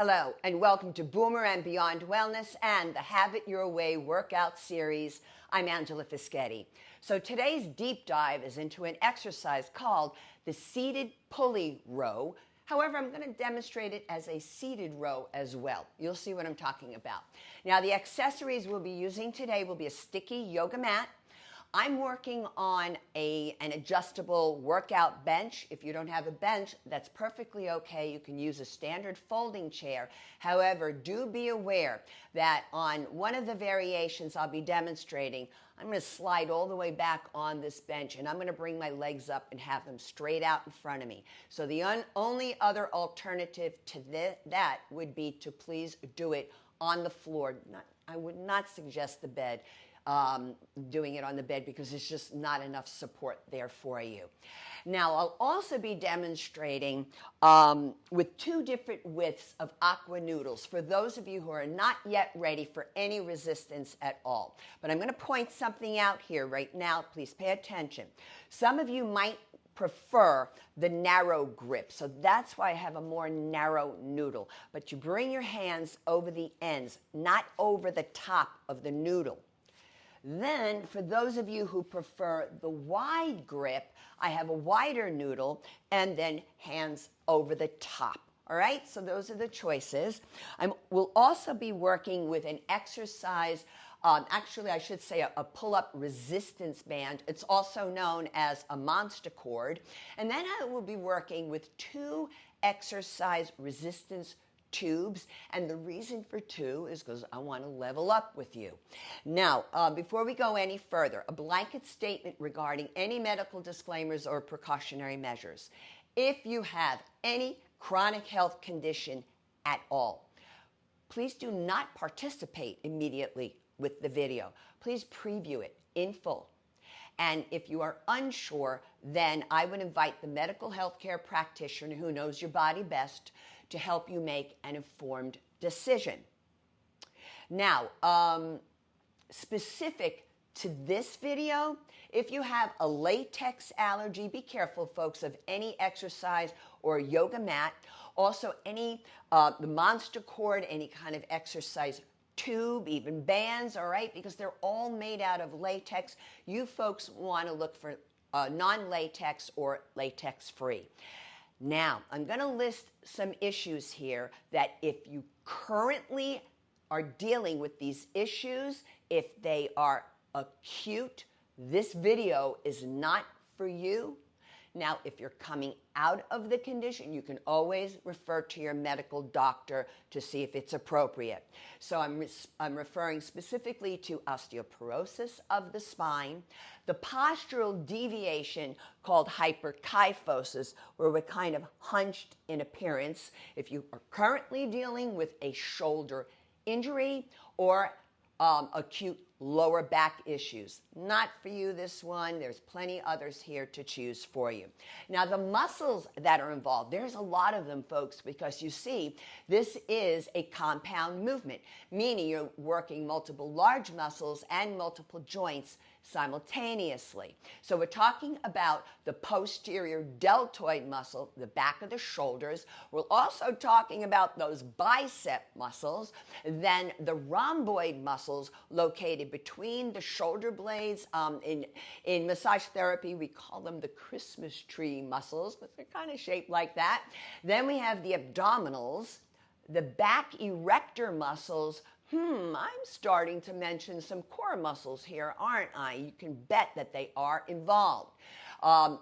Hello, and welcome to Boomer and Beyond Wellness and the Have It Your Way workout series. I'm Angela Fischetti. So today's deep dive is into an exercise called the Seated Pulley Row. However, I'm going to demonstrate it as a seated row as well. You'll see what I'm talking about. Now, the accessories we'll be using today will be a sticky yoga mat. I'm working on an adjustable workout bench. If you don't have a bench, that's perfectly okay. You can use a standard folding chair. However, do be aware that on one of the variations I'll be demonstrating, I'm going to slide all the way back on this bench and I'm going to bring my legs up and have them straight out in front of me. So the only other alternative to that would be to please do it on the floor. I would not suggest the bed. Doing it on the bed because there's just not enough support there for you. Now, I'll also be demonstrating with two different widths of aqua noodles for those of you who are not yet ready for any resistance at all. But I'm going to point something out here right now. Please pay attention. Some of you might prefer the narrow grip, so that's why I have a more narrow noodle. But you bring your hands over the ends, not over the top of the noodle. Then, for those of you who prefer the wide grip, I have a wider noodle and then hands over the top. All right, so those are the choices. We'll also be working with an exercise, actually I should say a pull-up resistance band. It's also known as a monster cord. And then I will be working with two exercise resistance tubes, and the reason for two is because I want to level up with you. Now, before we go any further, a blanket statement regarding any medical disclaimers or precautionary measures. If you have any chronic health condition at all, please do not participate immediately with the video. Please preview it in full. And if you are unsure, then I would invite the medical healthcare practitioner who knows your body best to help you make an informed decision. Now, specific to this video, if you have a latex allergy, be careful, folks, of any exercise or yoga mat. Also, the monster cord, any kind of exercise tube, even bands, all right, because they're all made out of latex. You folks want to look for non-latex or latex-free. Now, I'm going to list some issues here that if you currently are dealing with these issues, if they are acute, this video is not for you. Now, if you're coming out of the condition, you can always refer to your medical doctor to see if it's appropriate. So I'm referring specifically to osteoporosis of the spine, the postural deviation called hyperkyphosis, where we're kind of hunched in appearance. If you are currently dealing with a shoulder injury or acute lower back issues. Not for you, this one. There's plenty others here to choose for you. Now, the muscles that are involved, there's a lot of them, folks, because you see, this is a compound movement, meaning you're working multiple large muscles and multiple joints simultaneously. So we're talking about the posterior deltoid muscle, the back of the shoulders. We're also talking about those bicep muscles, then the rhomboid muscles located between the shoulder blades. In massage therapy, we call them the Christmas tree muscles, but they're kind of shaped like that. Then we have the abdominals, the back erector muscles. I'm starting to mention some core muscles here, aren't I? You can bet that they are involved.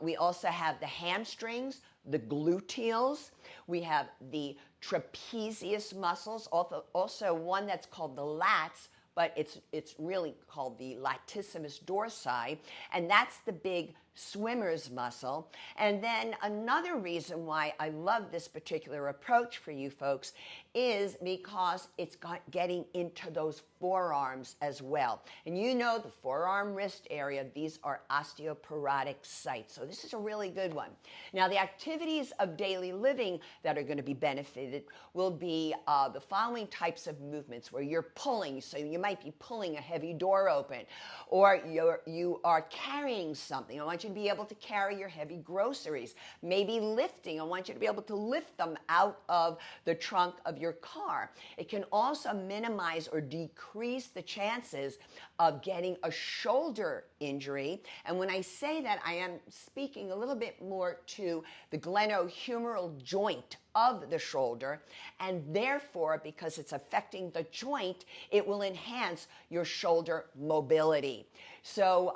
We also have the hamstrings, the gluteals. We have the trapezius muscles, also one that's called the lats, but it's really called the latissimus dorsi, and that's the big swimmer's muscle. And then another reason why I love this particular approach for you folks is because it's getting into those forearms as well. And you know the forearm wrist area, these are osteoporotic sites. So this is a really good one. Now, the activities of daily living that are going to be benefited will be the following types of movements where you're pulling. So you might be pulling a heavy door open, or you are carrying something. I want you you to be able to carry your heavy groceries. Maybe lifting. I want you to be able to lift them out of the trunk of your car. It can also minimize or decrease the chances of getting a shoulder injury. And when I say that, I am speaking a little bit more to the glenohumeral joint of the shoulder, and therefore, because it's affecting the joint, it will enhance your shoulder mobility. So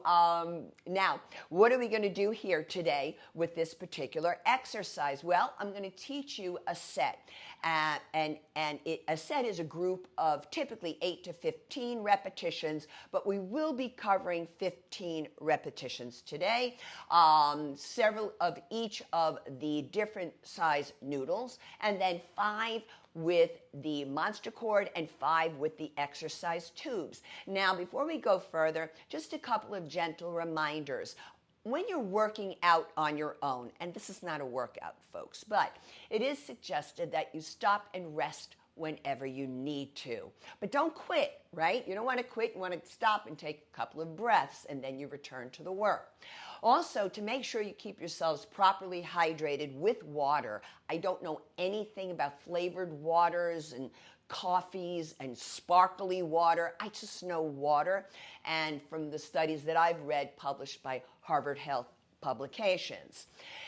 now, what are we going to do here today with this particular exercise? Well, I'm going to teach you a set. A set is a group of typically 8 to 15 repetitions, but we will be covering 15 repetitions today. Several of each of the different size noodles, and then 5 with the monster cord and 5 with the exercise tubes. Now, before we go further, just a couple of gentle reminders. When you're working out on your own, and this is not a workout, folks, but it is suggested that you stop and rest whenever you need to. But don't quit, right? You don't want to quit. You want to stop and take a couple of breaths, and then you return to the work. Also, to make sure you keep yourselves properly hydrated with water. I don't know anything about flavored waters and coffees and sparkly water. I just know water, and from the studies that I've read published by Harvard Health publications.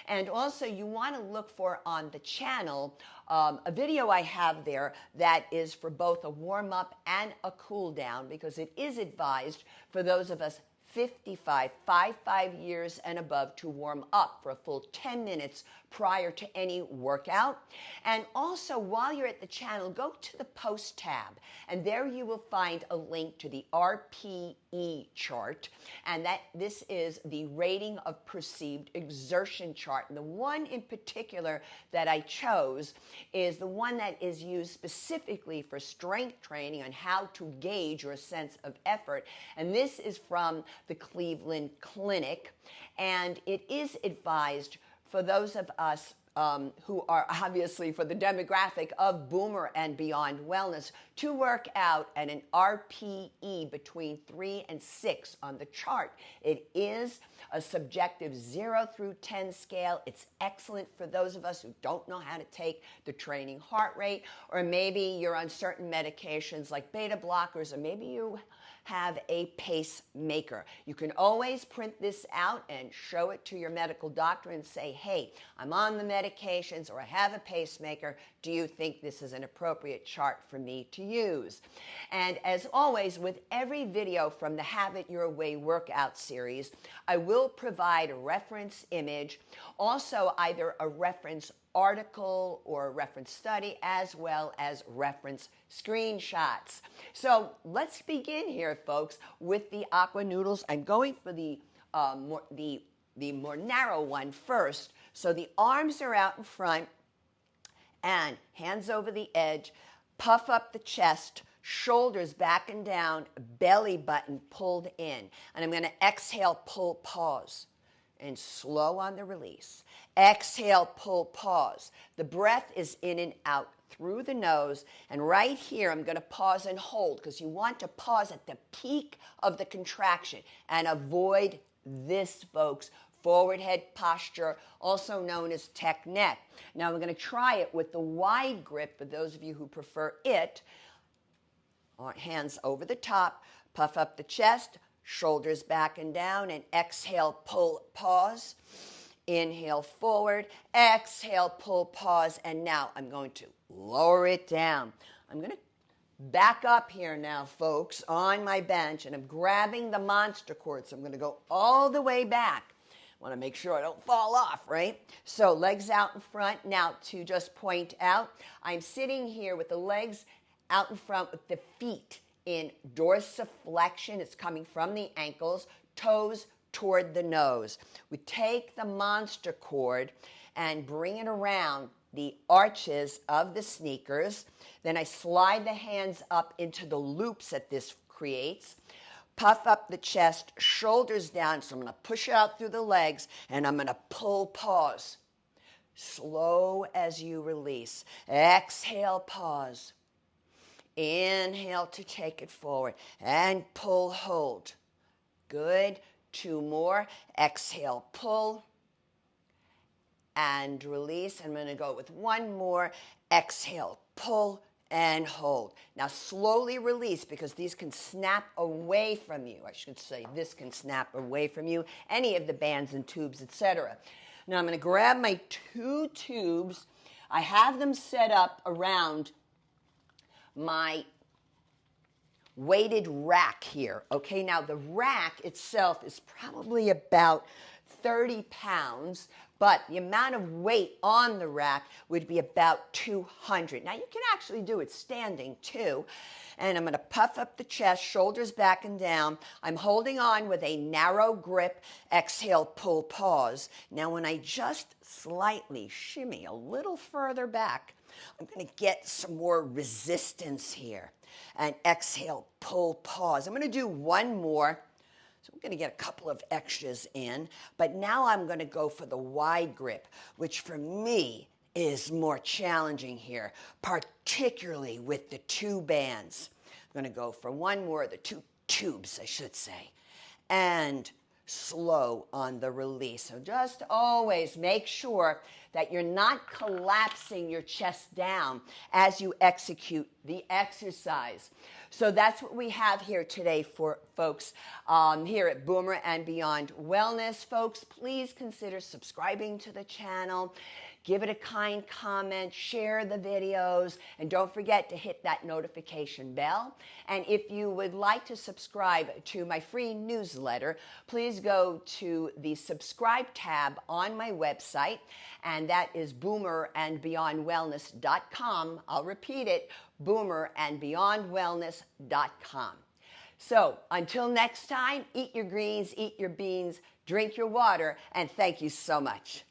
And also, you want to look for on the channel a video I have there that is for both a warm-up and a cool-down, because it is advised for those of us 55 years and above to warm up for a full 10 minutes prior to any workout. And also, while you're at the channel, go to the post tab, and there you will find a link to the RPE chart, and this is the rating of perceived exertion chart. And the one in particular that I chose is the one that is used specifically for strength training on how to gauge your sense of effort. And this is from the Cleveland Clinic, and it is advised for those of us who are obviously for the demographic of boomer and beyond wellness to work out at an RPE between 3 and 6 on the chart. It is a subjective 0 through 10 scale. It's excellent for those of us who don't know how to take the training heart rate, or maybe you're on certain medications like beta blockers, or maybe you have a pacemaker. You can always print this out and show it to your medical doctor and say, hey, I'm on the medications, or I have a pacemaker. Do you think this is an appropriate chart for me to use? And as always, with every video from the Have It Your Way workout series, I will provide a reference image, also either a reference article or a reference study, as well as reference screenshots. So let's begin here, folks, with the aqua noodles. I'm going for the more narrow one first. So the arms are out in front and hands over the edge, puff up the chest, shoulders back and down, belly button pulled in. And I'm going to exhale, pull, pause, and slow on the release. Exhale, pull, pause. The breath is in and out through the nose. And right here, I'm going to pause and hold, because you want to pause at the peak of the contraction and avoid this, folks. Forward head posture, also known as tech neck. Now we're going to try it with the wide grip for those of you who prefer it. Hands over the top, puff up the chest, shoulders back and down, and exhale, pull, pause. Inhale forward, exhale, pull, pause, and now I'm going to lower it down. I'm going to back up here now, folks, on my bench, and I'm grabbing the monster cord, so I'm going to go all the way back. I want to make sure I don't fall off, right? So legs out in front. Now, to just point out, I'm sitting here with the legs out in front with the feet in dorsiflexion. It's coming from the ankles, toes toward the nose. We take the monster cord and bring it around the arches of the sneakers. Then I slide the hands up into the loops that this creates. Puff up the chest, shoulders down. So I'm going to push out through the legs, and I'm going to pull, pause. Slow as you release. Exhale, pause. Inhale to take it forward, and pull, hold. Good. 2 more. Exhale, pull and release. I'm going to go with 1 more. Exhale, pull and hold. Now slowly release, because these can snap away from you. I should say this can snap away from you, any of the bands and tubes, etc. Now I'm going to grab my 2 tubes. I have them set up around my weighted rack here. Okay, now the rack itself is probably about 30 pounds, but the amount of weight on the rack would be about 200. Now you can actually do it standing too. And I'm going to puff up the chest, shoulders back and down. I'm holding on with a narrow grip. Exhale, pull, pause. Now when I just slightly shimmy a little further back, I'm going to get some more resistance here. And exhale, pull, pause. I'm going to do 1 more. So I'm going to get a couple of extras in, but now I'm going to go for the wide grip, which for me is more challenging here, particularly with the 2 bands. I'm going to go for 1 more, the 2 tubes, I should say, and slow on the release. So just always make sure that you're not collapsing your chest down as you execute the exercise. So that's what we have here today for folks here at Boomer and Beyond Wellness. Folks, please consider subscribing to the channel. Give it a kind comment, share the videos, and don't forget to hit that notification bell. And if you would like to subscribe to my free newsletter, please go to the subscribe tab on my website, and that is boomerandbeyondwellness.com. I'll repeat it, boomerandbeyondwellness.com. So until next time, eat your greens, eat your beans, drink your water, and thank you so much.